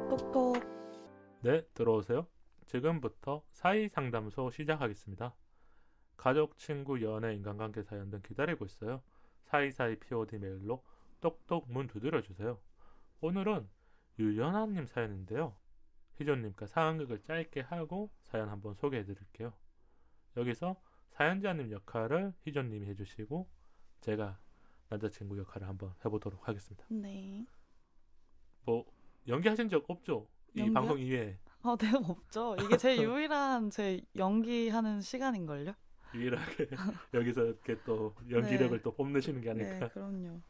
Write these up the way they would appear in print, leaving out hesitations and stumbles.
똑똑. 네, 들어오세요. 지금부터 사이상담소 시작하겠습니다. 가족, 친구, 연애, 인간관계 사연 등 기다리고 있어요. 사이사이 POD 메일로 똑똑 문 두드려주세요. 오늘은 유연아님 사연인데요. 희조님과 상황극을 짧게 하고 사연 한번 소개해드릴게요. 여기서 사연자님 역할을 희조님이 해주시고 제가 남자친구 역할을 한번 해보도록 하겠습니다. 네. 뭐 연기하신 적 없죠? 이 연기요? 방송 이외에. 네, 없죠. 이게 제 유일한 제 연기하는 시간인걸요? 유일하게 여기서 이렇게 또 연기력을 네. 또 뽐내시는 게 아닐까. 네, 그럼요.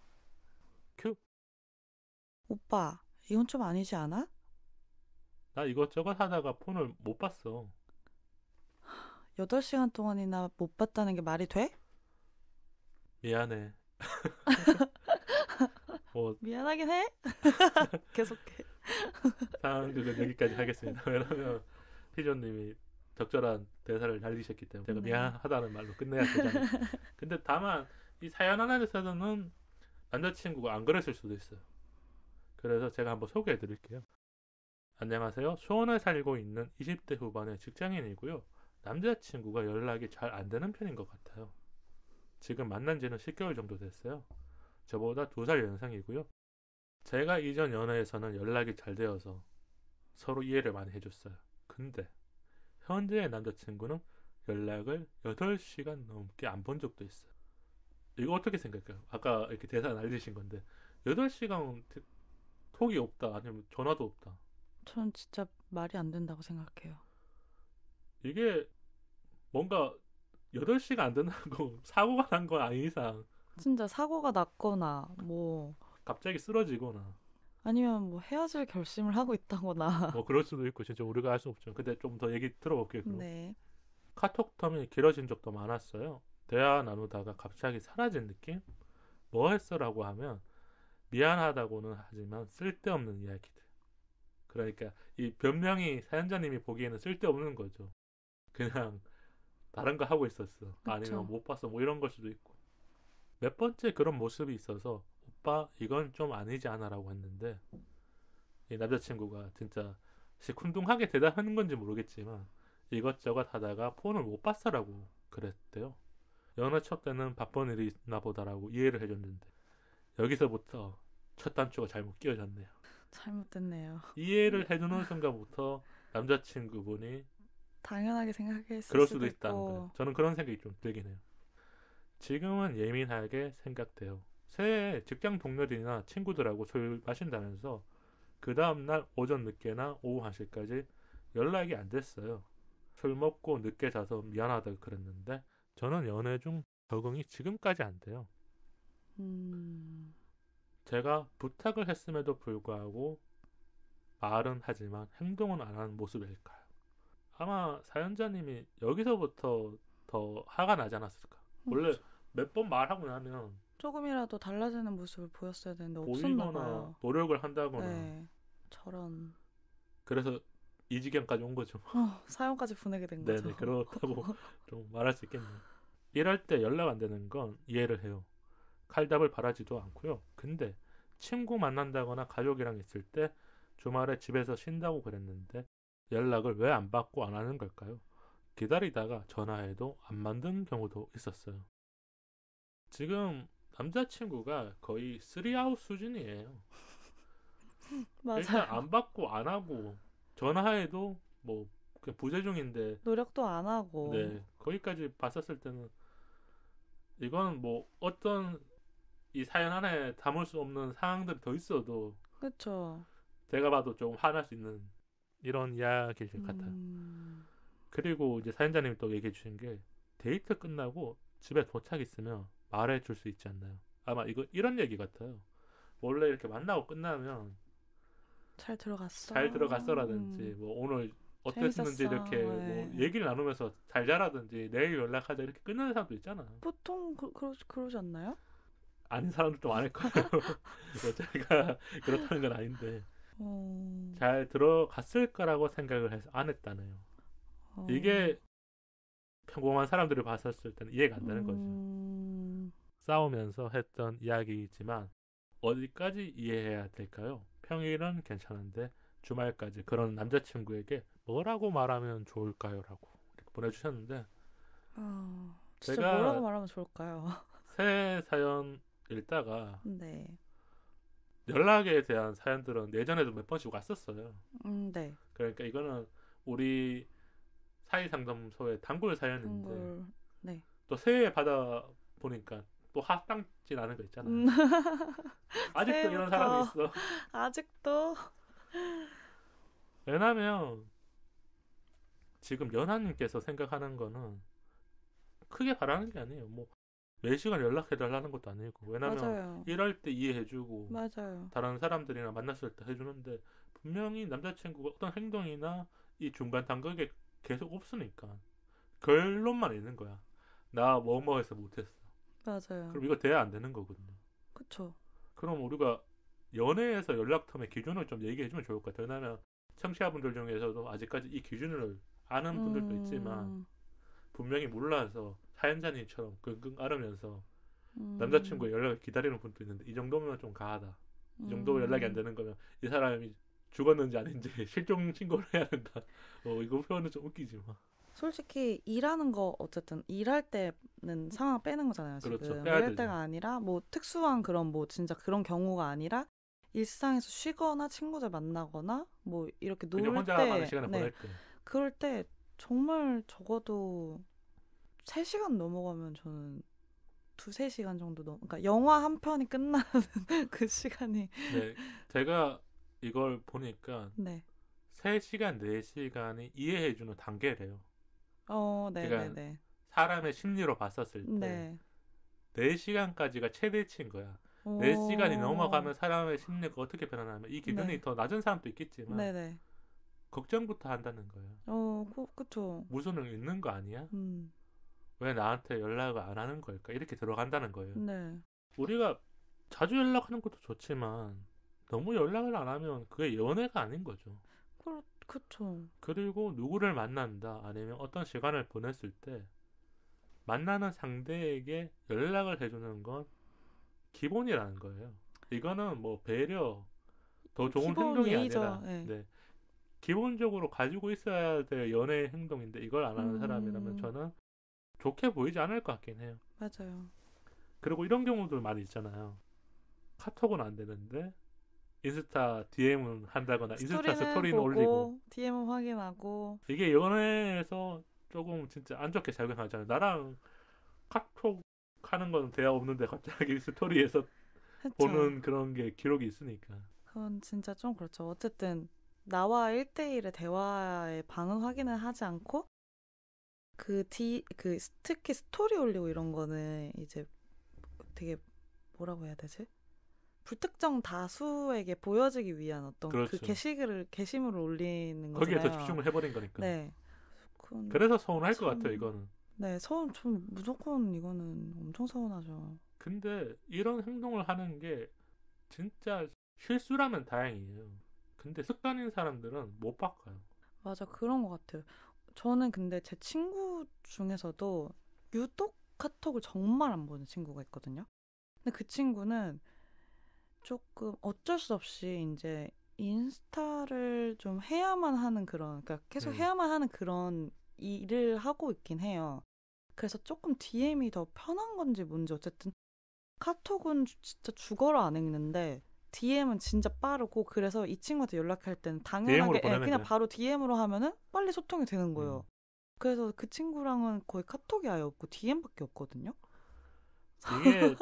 큐. 오빠, 이건 좀 아니지 않아? 나 이것저것 하다가 폰을 못 봤어. 8시간 동안이나 못 봤다는 게 말이 돼? 미안해. 뭐 미안하긴 해? 계속해. 상황극은 여기까지 하겠습니다. 왜냐면 피조님이 적절한 대사를 날리셨기 때문에 제가 네. 미안하다는 말로 끝내야 되잖아요. 근데 다만 이 사연 하나에서는 남자친구가 안 그랬을 수도 있어요. 그래서 제가 한번 소개해 드릴게요. 안녕하세요. 수원에 살고 있는 20대 후반의 직장인이고요. 남자친구가 연락이 잘 안 되는 편인 것 같아요. 지금 만난 지는 10개월 정도 됐어요. 저보다 2살 연상이고요. 제가 이전 연애에서는 연락이 잘 되어서 서로 이해를 많이 해줬어요. 근데 현재의 남자친구는 연락을 8시간 넘게 안 본 적도 있어요. 이거 어떻게 생각해요? 아까 이렇게 대사 날리신 건데 8시간 톡이 없다 아니면 전화도 없다. 전 진짜 말이 안 된다고 생각해요. 이게 뭔가 8시간 안 된다고 사고가 난 거 아닌 이상 진짜 사고가 났거나 뭐 갑자기 쓰러지거나 아니면 뭐 헤어질 결심을 하고 있다거나. 뭐 그럴 수도 있고 진짜 우리가 알 수 없죠. 근데 좀 더 얘기 들어볼게요. 그럼. 네. 카톡 텀이 길어진 적도 많았어요. 대화 나누다가 갑자기 사라진 느낌? 뭐 했어? 라고 하면 미안하다고는 하지만 쓸데없는 이야기들. 그러니까 이 변명이 사연자님이 보기에는 쓸데없는 거죠. 그냥 다른 거 하고 있었어. 아니면 못 봤어. 뭐 이런 걸 수도 있고. 몇 번째 그런 모습이 있어서 오빠 이건 좀 아니지 않아? 라고 했는데 이 남자친구가 진짜 시큰둥하게 대답하는 건지 모르겠지만 이것저것 하다가 폰을 못 봤어 라고 그랬대요. 연애 첫 때는 바쁜 일이 있나 보다라고 이해를 해줬는데 여기서부터 첫 단추가 잘못 끼워졌네요. 잘못됐네요. 이해를 해주는 순간부터 남자친구분이 당연하게 생각했을 그럴 수도 수도 있다는 있고. 거예요. 저는 그런 생각이 좀 들긴 해요. 지금은 예민하게 생각돼요. 새해에 직장 동료들이나 친구들하고 술 마신다면서 그 다음날 오전 늦게나 오후 1시까지 연락이 안 됐어요. 술 먹고 늦게 자서 미안하다고 그랬는데 저는 연애 중 적응이 지금까지 안 돼요. 제가 부탁을 했음에도 불구하고 말은 하지만 행동은 안 하는 모습일까요? 아마 사연자님이 여기서부터 더 화가 나지 않았을까? 원래 몇 번 말하고 나면 조금이라도 달라지는 모습을 보였어야 되는데 없었나 보이거나 봐요. 노력을 한다거나 네. 저런. 그래서 이 지경까지 온 거죠. 사연까지 보내게 된 거죠. 네네, 그렇다고 좀 말할 수 있겠네요. 이럴 때 연락 안 되는 건 이해를 해요. 칼답을 바라지도 않고요. 근데 친구 만난다거나 가족이랑 있을 때 주말에 집에서 쉰다고 그랬는데 연락을 왜 안 받고 안 하는 걸까요? 기다리다가 전화해도 안 받는 경우도 있었어요. 지금 남자친구가 거의 3아웃 수준이에요. 맞아요. 일단 안 받고 안 하고 전화해도 뭐 그냥 부재중인데 노력도 안 하고. 네, 거기까지 봤었을 때는 이건 뭐 어떤 이 사연 안에 담을 수 없는 상황들이 더 있어도 그렇죠. 제가 봐도 좀 화날 수 있는 이런 이야기일 것 같아요. 그리고 이제 사연자님이 또 얘기해 주신 게 데이트 끝나고 집에 도착했으면 말해 줄 수 있지 않나요? 아마 이거 이런 얘기 같아요. 원래 이렇게 만나고 끝나면 잘 들어갔어. 잘 들어갔어라든지 뭐 오늘 어땠는지 재밌었어. 이렇게 뭐 네. 얘기를 나누면서 잘 자라든지 내일 연락하자 이렇게 끝나는 사람도 있잖아. 보통 그러지 않나요? 아닌 사람들도 많을 거예요. 뭐 제가 그렇다는 건 아닌데 잘 들어갔을 거라고 생각을 해서 안 했다네요. 이게 평범한 사람들이 봤었을 때는 이해가 안 되는 거죠. 싸우면서 했던 이야기이지만 어디까지 이해해야 될까요? 평일은 괜찮은데 주말까지 그런 남자친구에게 뭐라고 말하면 좋을까요? 라고 이렇게 보내주셨는데 진짜 제가 뭐라고 말하면 좋을까요? 새 사연 읽다가 네. 연락에 대한 사연들은 예전에도 몇 번씩 왔었어요. 네. 그러니까 이거는 우리 사이상담소의 단골 사연인데 한글. 네. 또 새해 받아 보니까 또 합당치 않은 거 있잖아요. 아직도 이런 사람이 있어. 아직도? 왜냐면 지금 연하님께서 생각하는 거는 크게 바라는 게 아니에요. 뭐 매시간 연락해달라는 것도 아니고, 왜냐면 맞아요. 일할 때 이해해주고 맞아요. 다른 사람들이랑 만났을 때 해주는데 분명히 남자친구가 어떤 행동이나 이 중간 단계에 계속 없으니까 결론만 있는 거야. 나 뭐뭐 해서 못했어. 맞아요. 그럼 이거 돼야 안 되는 거거든요. 그쵸. 그럼 우리가 연애에서 연락 텀의 기준을 좀 얘기해주면 좋을 것 같아요. 왜냐면 청취자분들 중에서도 아직까지 이 기준을 아는 분들도 있지만 분명히 몰라서 사연자님처럼 끙끙 앓으면서 남자친구의 연락을 기다리는 분도 있는데 이 정도면 좀 가하다. 이 정도 연락이 안 되는 거면 이 사람이 죽었는지 아닌지 실종 신고를 해야 된다. 이거 표현은 좀 웃기지 마. 솔직히 일하는 거 어쨌든 일할 때는 상황 빼는 거잖아요. 지금. 그렇죠. 빼야 일할 되죠. 때가 아니라 뭐 특수한 그런 뭐 진짜 그런 경우가 아니라 일상에서 쉬거나 친구들 만나거나 뭐 이렇게 놀 그냥 때 혼자만의 시간을 보낼 때. 그럴 때 정말 적어도 3시간 넘어가면 저는 2-3시간 정도 그러니까 영화 한 편이 끝나는 그 시간이 네, 제가 이걸 보니까 네. 3시간, 4시간이 이해해주는 단계래요. 네네네. 사람의 심리로 봤었을 때 네. 4시간까지가 최대치인 거야. 4시간이 넘어가면 사람의 심리가 어떻게 변하냐면 이 기준이 네. 더 낮은 사람도 있겠지만 네네. 걱정부터 한다는 거예요. 그쵸. 무슨 일 있는 거 아니야? 왜 나한테 연락을 안 하는 걸까? 이렇게 들어간다는 거예요. 네. 우리가 자주 연락하는 것도 좋지만 너무 연락을 안 하면 그게 연애가 아닌 거죠. 그쵸. 그리고 누구를 만난다 아니면 어떤 시간을 보냈을 때 만나는 상대에게 연락을 해주는 건 기본이라는 거예요. 이거는 뭐 배려, 더 좋은 기본 행동이 예의죠. 아니라 네. 네. 기본적으로 가지고 있어야 될 연애 행동인데 이걸 안 하는 사람이라면 저는 좋게 보이지 않을 것 같긴 해요. 맞아요. 그리고 이런 경우도 많이 있잖아요. 카톡은 안 되는데 인스타 DM은 한다거나 인스타 스토리는 보고, 올리고 DM은 확인하고 이게 연애에서 조금 진짜 안 좋게 작용하잖아요. 나랑 카톡 하는 건 대화 없는데 갑자기 스토리에서 했죠. 보는 그런 게 기록이 있으니까. 그건 진짜 좀 그렇죠. 어쨌든 나와 1대1의 대화의 방은 확인을 하지 않고 특히 스토리 올리고 이런 거는 이제 되게 뭐라고 해야 되지? 불특정 다수에게 보여지기 위한 어떤 그렇죠. 그 게시물을 올리는 거잖아요. 거기에 더 집중을 해버린 거니까. 네. 그래서 서운할 것 같아요, 이거는. 네, 좀 무조건 이거는 엄청 서운하죠. 근데 이런 행동을 하는 게 진짜 실수라면 다행이에요. 근데 습관인 사람들은 못 바꿔요. 맞아, 그런 것 같아요. 저는 근데 제 친구 중에서도 유독 카톡을 정말 안 보는 친구가 있거든요. 근데 그 친구는 조금 어쩔 수 없이 이제 인스타를 좀 해야만 하는 그러니까 계속 해야만 하는 그런 일을 하고 있긴 해요. 그래서 조금 DM이 더 편한 건지 뭔지 어쨌든 카톡은 진짜 죽어라 안 읽는데 DM은 진짜 빠르고 그래서 이 친구한테 연락할 때는 당연하게 그냥 바로 DM으로 하면은 빨리 소통이 되는 거예요. 그래서 그 친구랑은 거의 카톡이 아예 없고 DM밖에 없거든요. 이게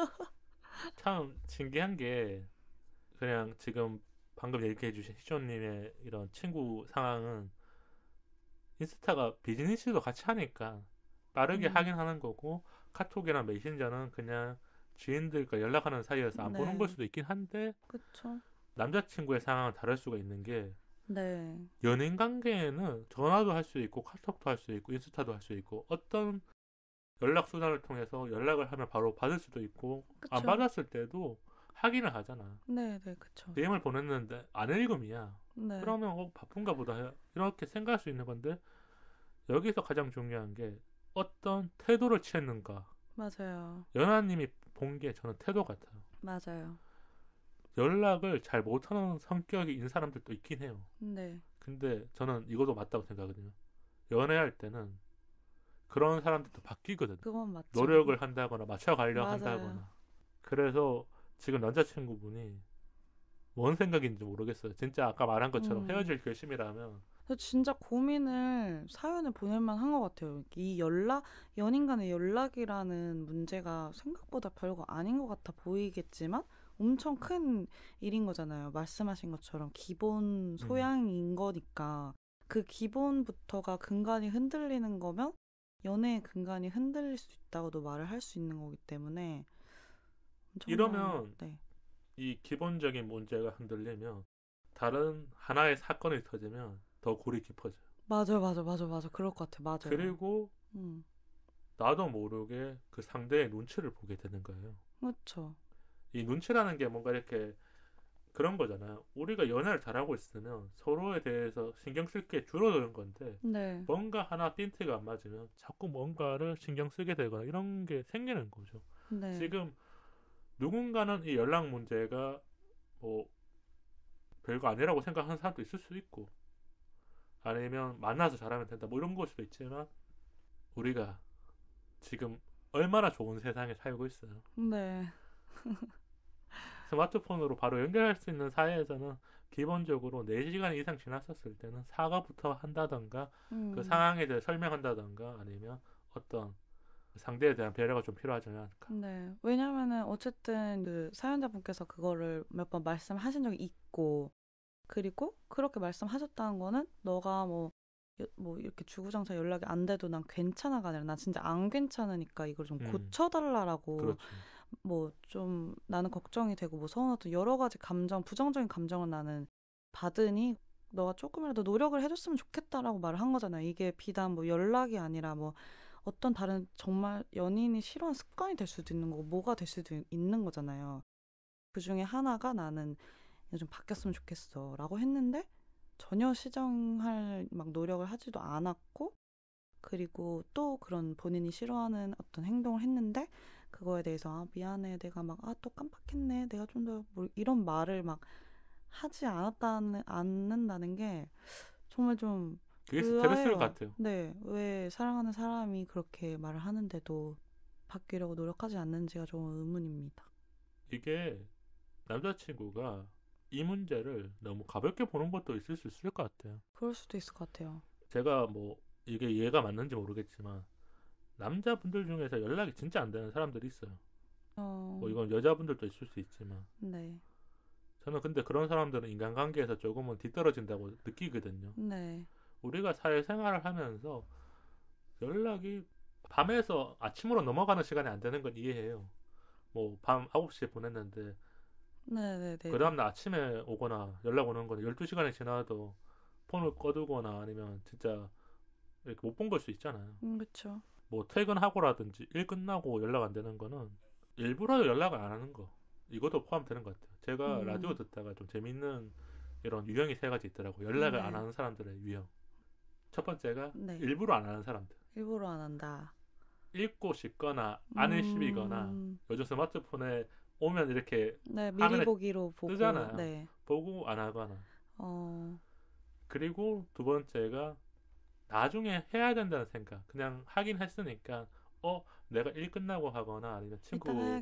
참 신기한 게 그냥 지금 방금 얘기해 주신 희조님의 이런 친구 상황은 인스타가 비즈니스도 같이 하니까 빠르게 하긴 하는 거고 카톡이나 메신저는 그냥 지인들과 연락하는 사이여서 안 보는 걸 수도 있긴 한데 그쵸. 남자친구의 상황은 다를 수가 있는 게 네. 연인 관계에는 전화도 할 수 있고 카톡도 할 수 있고 인스타도 할 수 있고 어떤 연락 수단을 통해서 연락을 하면 바로 받을 수도 있고 그쵸. 안 받았을 때도 확인을 하잖아. 네, 그쵸. DM을 보냈는데 안 읽음이야. 네. 그러면 바쁜가 보다 이렇게 생각할 수 있는 건데 여기서 가장 중요한 게 어떤 태도를 취했는가. 맞아요. 연하님이 본 게 저는 태도 같아요. 맞아요. 연락을 잘 못하는 성격인 사람들도 있긴 해요. 네. 근데 저는 이것도 맞다고 생각하거든요. 연애할 때는 그런 사람들도 바뀌거든요. 그건 맞죠. 노력을 한다거나 맞춰가려고 맞아요. 한다거나. 그래서 지금 남자친구분이 뭔 생각인지 모르겠어요. 진짜 아까 말한 것처럼 헤어질 결심이라면 그래서 진짜 고민을 사연을 보낼만 한 것 같아요. 이 연인 간의 연락이라는 문제가 생각보다 별거 아닌 것 같아 보이겠지만 엄청 큰 일인 거잖아요. 말씀하신 것처럼 기본 소양인 거니까 그 기본부터가 근간이 흔들리는 거면 연애의 근간이 흔들릴 수 있다고도 말을 할 수 있는 거기 때문에 정말, 이러면 네. 이 기본적인 문제가 흔들리면 다른 하나의 사건이 터지면 더 골이 깊어져요. 맞아. 그럴 것 같아. 맞아요. 그리고 나도 모르게 그 상대의 눈치를 보게 되는 거예요. 그렇죠. 이 눈치라는 게 뭔가 이렇게 그런 거잖아요. 우리가 연애를 잘하고 있으면 서로에 대해서 신경 쓸 게 줄어드는 건데 네. 뭔가 하나 핀트가 안 맞으면 자꾸 뭔가를 신경 쓰게 되거나 이런 게 생기는 거죠. 네. 지금 누군가는 이 연락 문제가 뭐 별거 아니라고 생각하는 사람도 있을 수도 있고 아니면 만나서 잘하면 된다 뭐 이런 걸 수도 있지만 우리가 지금 얼마나 좋은 세상에 살고 있어요. 네. 스마트폰으로 바로 연결할 수 있는 사회에서는 기본적으로 4시간 이상 지났었을 때는 사과부터 한다던가 그 상황에 대해 설명한다던가 아니면 어떤 상대에 대한 배려가 좀 필요하지 않을까. 네. 왜냐면은 어쨌든 그 사연자분께서 그거를 몇 번 말씀하신 적이 있고 그리고 그렇게 말씀하셨다는 거는 너가 뭐 이렇게 주구장창 연락이 안 돼도 난 괜찮아가 아니라 난 진짜 안 괜찮으니까 이걸 좀 고쳐달라고 그렇죠. 뭐 좀 나는 걱정이 되고 뭐 서운하던 여러 가지 부정적인 감정을 나는 받으니 너가 조금이라도 노력을 해줬으면 좋겠다라고 말을 한 거잖아요. 이게 비단 뭐 연락이 아니라 뭐 어떤 다른 정말 연인이 싫어하는 습관이 될 수도 있는 거고 뭐가 될 수도 있는 거잖아요. 그 중에 하나가 나는 좀 바뀌었으면 좋겠어 라고 했는데 전혀 시정할 막 노력을 하지도 않았고 그리고 또 그런 본인이 싫어하는 어떤 행동을 했는데 그거에 대해서 아 미안해 내가 막 또 깜빡했네 내가 좀 더 뭐 이런 말을 막 하지 않는다는 게 정말 좀 그게 스트레스일 것 같아요. 네, 왜 사랑하는 사람이 그렇게 말을 하는데도 바뀌려고 노력하지 않는지가 좀 의문입니다. 이게 남자친구가 이 문제를 너무 가볍게 보는 것도 있을 수 있을 것 같아요. 그럴 수도 있을 것 같아요. 제가 뭐 이게 이해가 맞는지 모르겠지만 남자분들 중에서 연락이 진짜 안 되는 사람들이 있어요. 뭐 이건 여자분들도 있을 수 있지만 네. 저는 근데 그런 사람들은 인간관계에서 조금은 뒤떨어진다고 느끼거든요. 네. 우리가 사회생활을 하면서 연락이 밤에서 아침으로 넘어가는 시간이 안 되는 건 이해해요. 뭐 밤 9시에 보냈는데 네네네. 그 다음날 아침에 오거나 연락 오는 건 12시간이 지나도 폰을 꺼두거나 아니면 진짜 이렇게 못 본 걸 수 있잖아요. 그렇죠. 뭐 퇴근하고라든지 일 끝나고 연락 안 되는 거는 일부러 연락을 안 하는 거 이것도 포함되는 것 같아요. 제가 라디오 듣다가 좀 재밌는 이런 유형이 3가지 있더라고요. 연락을 안 하는 사람들의 유형. 첫 번째가 일부러 안 하는 사람들. 일부러 안 한다. 읽고 싶거나 안 읽씹이거나 요즘 스마트폰에 오면 이렇게 미리 보기로 보고 뜨잖아요. 보고 안 하거나. 그리고 두 번째가 나중에 해야 된다는 생각. 그냥 하긴 했으니까 내가 일 끝나고 하거나 아니면 친구랑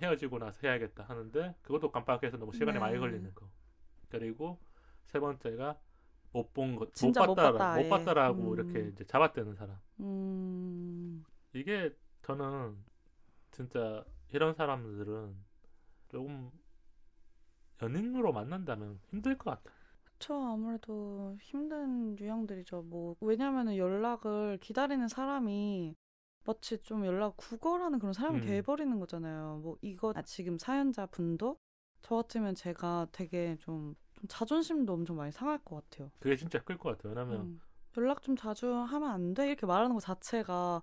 헤어지고 나서 해야겠다 하는데 그것도 깜빡해서 너무 시간이 많이 걸리는 거. 그리고 세 번째가 못 봤다라고 이렇게 이제 잡아떼는 사람. 이게 저는 진짜 이런 사람들은 조금 연인으로 만난다면 힘들 것 같아요. 그쵸. 아무래도 힘든 유형들이죠. 뭐 왜냐면은 연락을 기다리는 사람이 마치 좀 연락 구걸하는 그런 사람이 돼버리는 거잖아요. 뭐 이거 지금 사연자 분도 저 같으면 제가 되게 좀 자존심도 엄청 많이 상할 것 같아요. 그게 진짜 클 것 같아요. 왜냐면 연락 좀 자주 하면 안 돼? 이렇게 말하는 것 자체가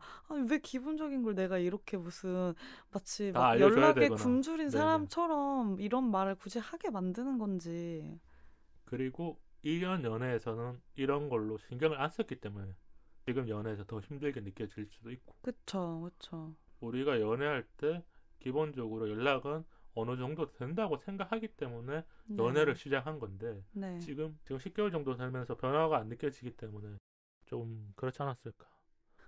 왜 기본적인 걸 내가 이렇게 무슨 마치 막 연락에 굶주린 사람처럼 이런 말을 굳이 하게 만드는 건지. 그리고 이런 연애에서는 이런 걸로 신경을 안 썼기 때문에 지금 연애에서 더 힘들게 느껴질 수도 있고. 그쵸, 그쵸. 우리가 연애할 때 기본적으로 연락은 어느 정도 된다고 생각하기 때문에 네. 연애를 시작한 건데 네. 지금 10개월 정도 살면서 변화가 안 느껴지기 때문에 좀 그렇지 않았을까.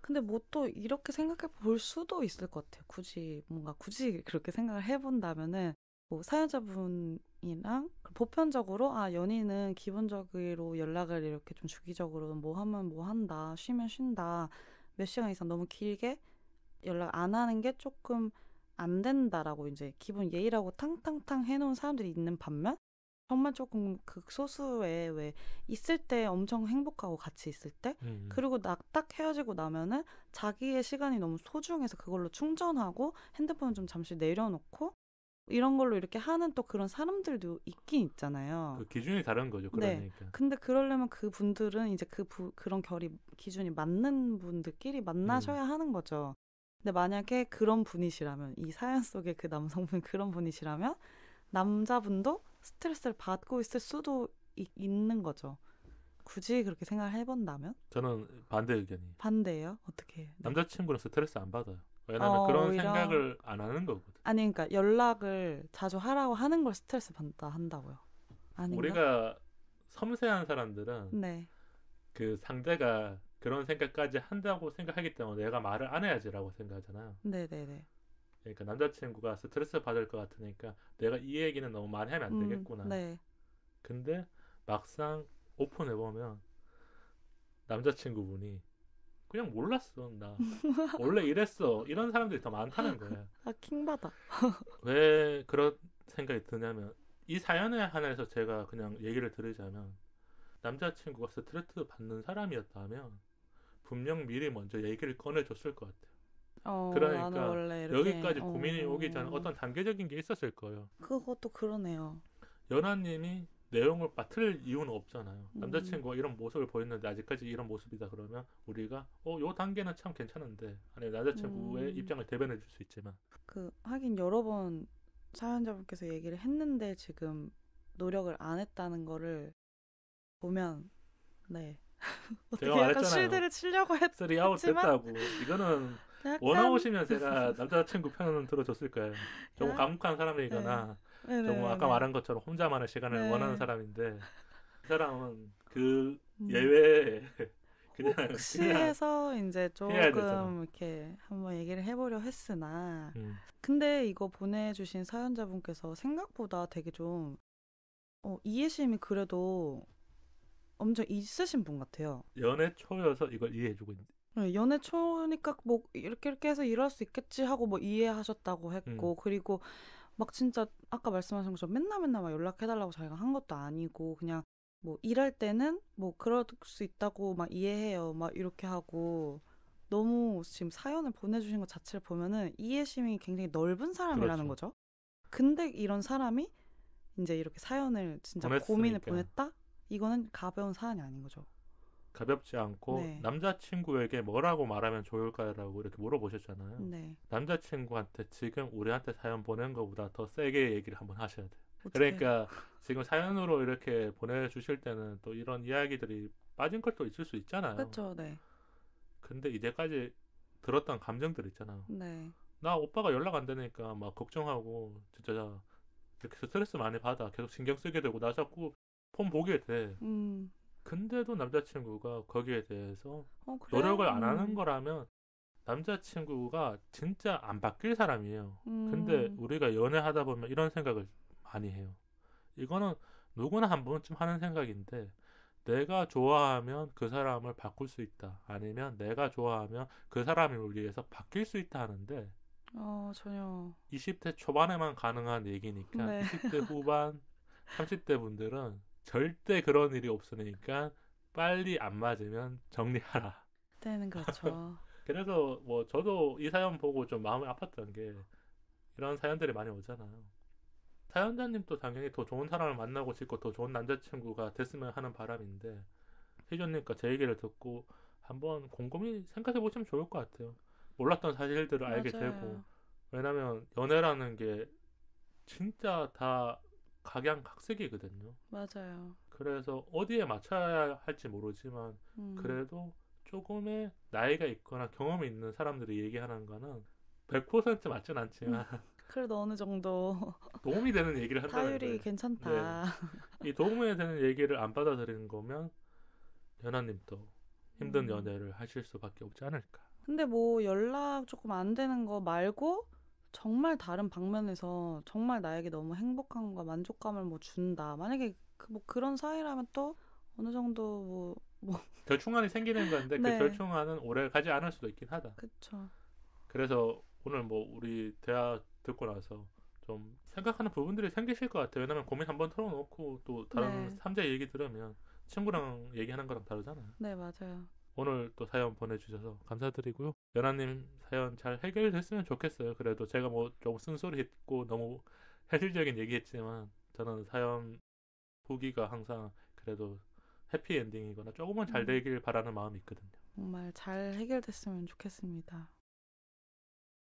근데 뭐 또 이렇게 생각해 볼 수도 있을 것 같아요. 굳이 그렇게 생각을 해본다면은 뭐 사연자분이랑 보편적으로 연인은 기본적으로 연락을 이렇게 좀 주기적으로 뭐 하면 뭐 한다, 쉬면 쉰다, 몇 시간 이상 너무 길게 연락 안 하는 게 조금 안 된다라고 이제 기본 예의라고 탕탕탕 해놓은 사람들이 있는 반면 정말 조금 극소수의 왜 있을 때 엄청 행복하고 같이 있을 때 그리고 딱 헤어지고 나면은 자기의 시간이 너무 소중해서 그걸로 충전하고 핸드폰을 좀 잠시 내려놓고 이런 걸로 이렇게 하는 또 그런 사람들도 있긴 있잖아요. 그 기준이 다른 거죠. 네. 그러니까. 근데 그러려면 그분들은 이제 그런 기준이 맞는 분들끼리 만나셔야 하는 거죠. 근데 만약에 그런 분이시라면 이 사연 속의 그 남성분이 그런 분이시라면 남자분도 스트레스를 받고 있을 수도 있는 거죠. 굳이 그렇게 생각을 해본다면? 저는 반대 의견이. 반대예요? 어떻게? 네. 남자친구는 스트레스 안 받아요. 왜냐면 그런 오히려... 생각을 안 하는 거거든. 아니 그러니까 연락을 자주 하라고 하는 걸 스트레스 받다 한다고요. 아닌가? 우리가 섬세한 사람들은 네. 그 상대가 그런 생각까지 한다고 생각하기 때문에 내가 말을 안 해야지라고 생각하잖아요. 네네네. 그러니까 남자친구가 스트레스 받을 것 같으니까 내가 이 얘기는 너무 많이 하면 안 되겠구나. 네. 근데 막상 오픈해보면 남자친구분이 그냥 몰랐어. 나 원래 이랬어. 이런 사람들이 더 많다는 거야. 킹받아. 왜 그런 생각이 드냐면 이 사연에 한해서 제가 그냥 얘기를 드리자면 남자친구가 스트레스 받는 사람이었다면 분명 미리 먼저 얘기를 꺼내줬을 것 같아요. 그러니까 원래 이렇게, 여기까지 고민이 오기 전에 어떤 단계적인 게 있었을 거예요. 그것도 그러네요. 연하님이 내용을 빠뜨릴 이유는 없잖아요. 남자친구가 이런 모습을 보였는데 아직까지 이런 모습이다 그러면 우리가 요 단계는 참 괜찮은데 아니 남자친구의 입장을 대변해 줄 수 있지만 하긴 여러 번 사연자분께서 얘기를 했는데 지금 노력을 안 했다는 거를 보면 네 어떻게 제가 약간 말했잖아요. 쉴드를 치려고 쓰리 아웃 됐다고. 이거는 원아웃이면 제가 남자친구 편은 들어줬을 거예요. 조금 과묵한 사람이거나 조금 아까 말한 것처럼 혼자만의 시간을 원하는 사람인데 그 사람은 그 예외에 그냥 혹시 해서 이제 해야 조금 되잖아. 이렇게 한번 얘기를 해보려 했으나 근데 이거 보내주신 사연자분께서 생각보다 되게 좀 이해심이 그래도 엄청 있으신 분 같아요. 연애 초여서 이걸 이해해주고 있는데. 네, 연애 초니까 뭐 이렇게 해서 일할 수 있겠지 하고 뭐 이해하셨다고 했고 그리고 막 진짜 아까 말씀하신 것처럼 맨날 막 연락해달라고 자기가 한 것도 아니고 그냥 뭐 일할 때는 뭐 그럴 수 있다고 막 이해해요 막 이렇게 하고 너무 지금 사연을 보내주신 것 자체를 보면은 이해심이 굉장히 넓은 사람이라는 그렇죠. 거죠. 근데 이런 사람이 이제 이렇게 사연을 진짜 고민을 보냈다? 이거는 가벼운 사안이 아닌 거죠. 가볍지 않고 남자친구에게 뭐라고 말하면 좋을까라고 이렇게 물어보셨잖아요. 네. 남자친구한테 지금 우리한테 사연 보낸 것보다 더 세게 얘기를 한번 하셔야 돼요. 어떡해. 그러니까 지금 사연으로 이렇게 보내주실 때는 또 이런 이야기들이 빠진 것도 있을 수 있잖아요. 그렇죠. 네. 근데 이제까지 들었던 감정들 있잖아요. 네. 나 오빠가 연락 안 되니까 막 걱정하고 진짜 이렇게 스트레스 많이 받아. 계속 신경 쓰게 되고 나 자꾸 폰 보게 돼. 근데도 남자친구가 거기에 대해서 노력을 안 하는 거라면 남자친구가 진짜 안 바뀔 사람이에요. 근데 우리가 연애하다 보면 이런 생각을 많이 해요. 이거는 누구나 한 번쯤 하는 생각인데 내가 좋아하면 그 사람을 바꿀 수 있다. 아니면 내가 좋아하면 그 사람을 위해서 바뀔 수 있다 하는데 전혀 20대 초반에만 가능한 얘기니까 네. 20대 후반 30대 분들은 절대 그런 일이 없으니까 빨리 안 맞으면 정리하라. 때는 그렇죠. 그래서 뭐 저도 이 사연 보고 좀 마음이 아팠던 게 이런 사연들이 많이 오잖아요. 사연자님도 당연히 더 좋은 사람을 만나고 싶고 더 좋은 남자친구가 됐으면 하는 바람인데 희조님과 제 얘기를 듣고 한번 곰곰이 생각해 보시면 좋을 것 같아요. 몰랐던 사실들을 알게 되고 왜냐면 연애라는 게 진짜 다 각양각색이거든요. 맞아요. 그래서 어디에 맞춰야 할지 모르지만 그래도 조금의 나이가 있거나 경험이 있는 사람들이 얘기하는 거는 100% 맞진 않지만 그래도 어느 정도 도움이 되는 얘기를 한다는 타율이 거예요. 괜찮다. 이 도움이 되는 얘기를 안 받아들이는 거면 연하님도 힘든 음. 연애를 하실 수밖에 없지 않을까. 근데 뭐 연락 조금 안 되는 거 말고 정말 다른 방면에서 정말 나에게 너무 행복함과 만족감을 뭐 준다. 만약에 뭐 그런 사이라면 또 어느 정도 절충안이 생기는 건데 그 네. 절충안은 오래 가지 않을 수도 있긴 하다. 그쵸. 그래서 오늘 뭐 우리 대화 듣고 나서 좀 생각하는 부분들이 생기실 것 같아요. 왜냐면 고민 한번 털어놓고 또 다른 네. 3자 얘기 들으면 친구랑 얘기하는 거랑 다르잖아요. 네, 맞아요. 오늘 또 사연 보내주셔서 감사드리고요. 연하님 사연 잘 해결됐으면 좋겠어요. 그래도 제가 뭐 좀 쓴소리 했고 너무 현실적인 얘기했지만 저는 사연 후기가 항상 그래도 해피엔딩이거나 조금은 잘 되길 바라는 마음이 있거든요. 정말 잘 해결됐으면 좋겠습니다.